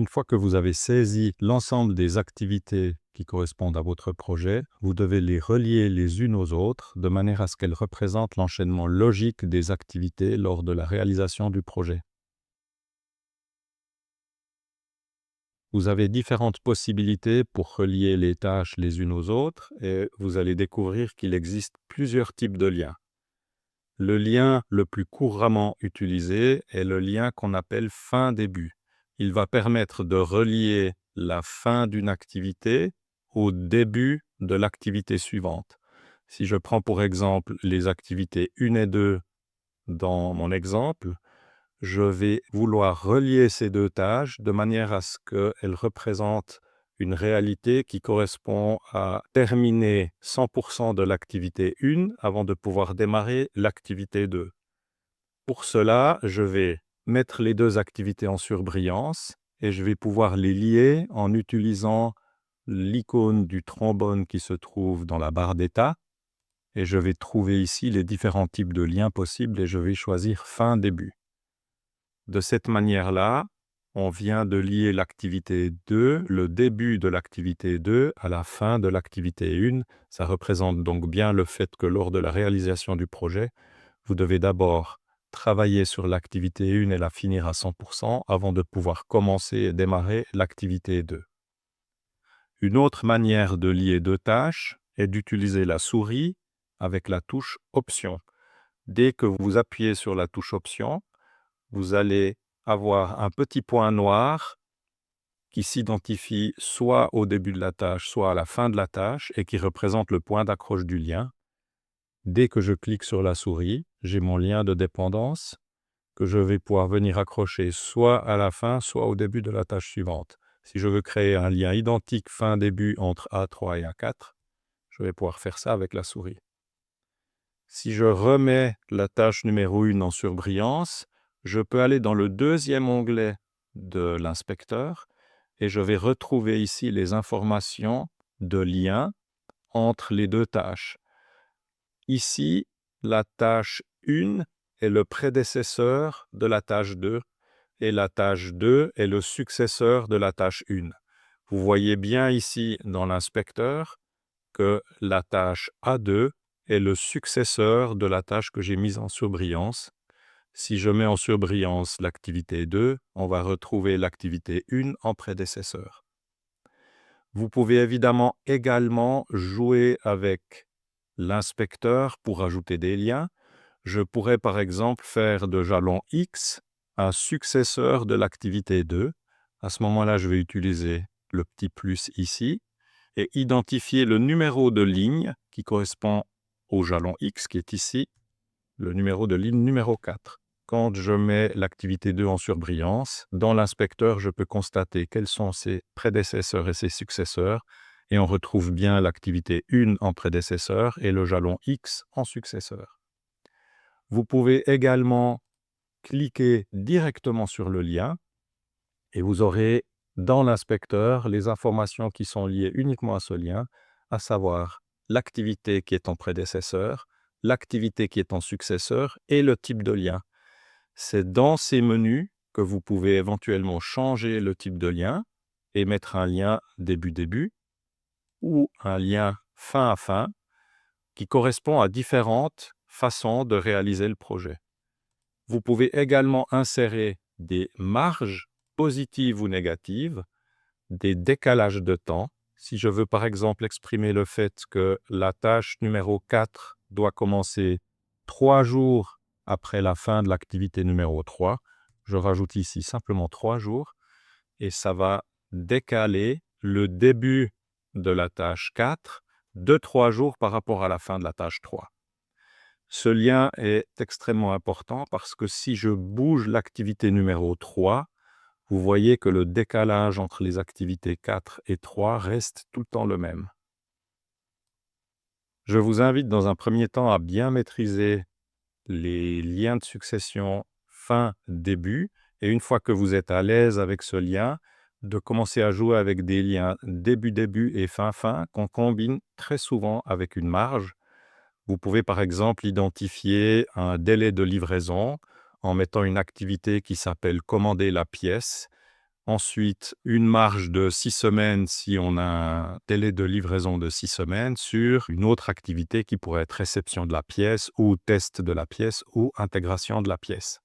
Une fois que vous avez saisi l'ensemble des activités qui correspondent à votre projet, vous devez les relier les unes aux autres de manière à ce qu'elles représentent l'enchaînement logique des activités lors de la réalisation du projet. Vous avez différentes possibilités pour relier les tâches les unes aux autres et vous allez découvrir qu'il existe plusieurs types de liens. Le lien le plus couramment utilisé est le lien qu'on appelle fin-début. Il va permettre de relier la fin d'une activité au début de l'activité suivante. Si je prends pour exemple les activités 1 et 2 dans mon exemple, je vais vouloir relier ces 2 tâches de manière à ce qu'elles représentent une réalité qui correspond à terminer 100% de l'activité 1 avant de pouvoir démarrer l'activité 2. Pour cela, je vais mettre les 2 activités en surbrillance et je vais pouvoir les lier en utilisant l'icône du trombone qui se trouve dans la barre d'état et je vais trouver ici les différents types de liens possibles et je vais choisir fin-début. De cette manière-là, on vient de lier l'activité 2, le début de l'activité 2 à la fin de l'activité 1. Ça représente donc bien le fait que lors de la réalisation du projet, vous devez d'abord travailler sur l'activité 1 et la finir à 100% avant de pouvoir commencer et démarrer l'activité 2. Une autre manière de lier 2 tâches est d'utiliser la souris avec la touche Option. Dès que vous appuyez sur la touche Option, vous allez avoir un petit point noir qui s'identifie soit au début de la tâche, soit à la fin de la tâche et qui représente le point d'accroche du lien. Dès que je clique sur la souris, j'ai mon lien de dépendance que je vais pouvoir venir accrocher soit à la fin, soit au début de la tâche suivante. Si je veux créer un lien identique fin-début entre A3 et A4, je vais pouvoir faire ça avec la souris. Si je remets la tâche numéro 1 en surbrillance, je peux aller dans le deuxième onglet de l'inspecteur et je vais retrouver ici les informations de lien entre les 2 tâches. Ici, la tâche 1 est le prédécesseur de la tâche 2 et la tâche 2 est le successeur de la tâche 1. Vous voyez bien ici dans l'inspecteur que la tâche A2 est le successeur de la tâche que j'ai mise en surbrillance. Si je mets en surbrillance l'activité 2, on va retrouver l'activité 1 en prédécesseur. Vous pouvez évidemment également jouer avec l'inspecteur pour ajouter des liens. Je pourrais par exemple faire de jalon X un successeur de l'activité 2. À ce moment-là, je vais utiliser le petit plus ici et identifier le numéro de ligne qui correspond au jalon X qui est ici, le numéro de ligne numéro 4. Quand je mets l'activité 2 en surbrillance, dans l'inspecteur, je peux constater quels sont ses prédécesseurs et ses successeurs et on retrouve bien l'activité 1 en prédécesseur et le jalon X en successeur. Vous pouvez également cliquer directement sur le lien et vous aurez dans l'inspecteur les informations qui sont liées uniquement à ce lien, à savoir l'activité qui est en prédécesseur, l'activité qui est en successeur et le type de lien. C'est dans ces menus que vous pouvez éventuellement changer le type de lien et mettre un lien début-début ou un lien fin à fin qui correspond à différentes façons de réaliser le projet. Vous pouvez également insérer des marges positives ou négatives, des décalages de temps. Si je veux par exemple exprimer le fait que la tâche numéro 4 doit commencer 3 jours après la fin de l'activité numéro 3, je rajoute ici simplement 3 jours et ça va décaler le début de la tâche 4 de 3 jours par rapport à la fin de la tâche 3. Ce lien est extrêmement important parce que si je bouge l'activité numéro 3, vous voyez que le décalage entre les activités 4 et 3 reste tout le temps le même. Je vous invite dans un premier temps à bien maîtriser les liens de succession fin-début et une fois que vous êtes à l'aise avec ce lien, de commencer à jouer avec des liens début-début et fin-fin qu'on combine très souvent avec une marge. Vous pouvez par exemple identifier un délai de livraison en mettant une activité qui s'appelle « Commander la pièce ». Ensuite, une marge de 6 semaines si on a un délai de livraison de 6 semaines sur une autre activité qui pourrait être réception de la pièce ou test de la pièce ou intégration de la pièce.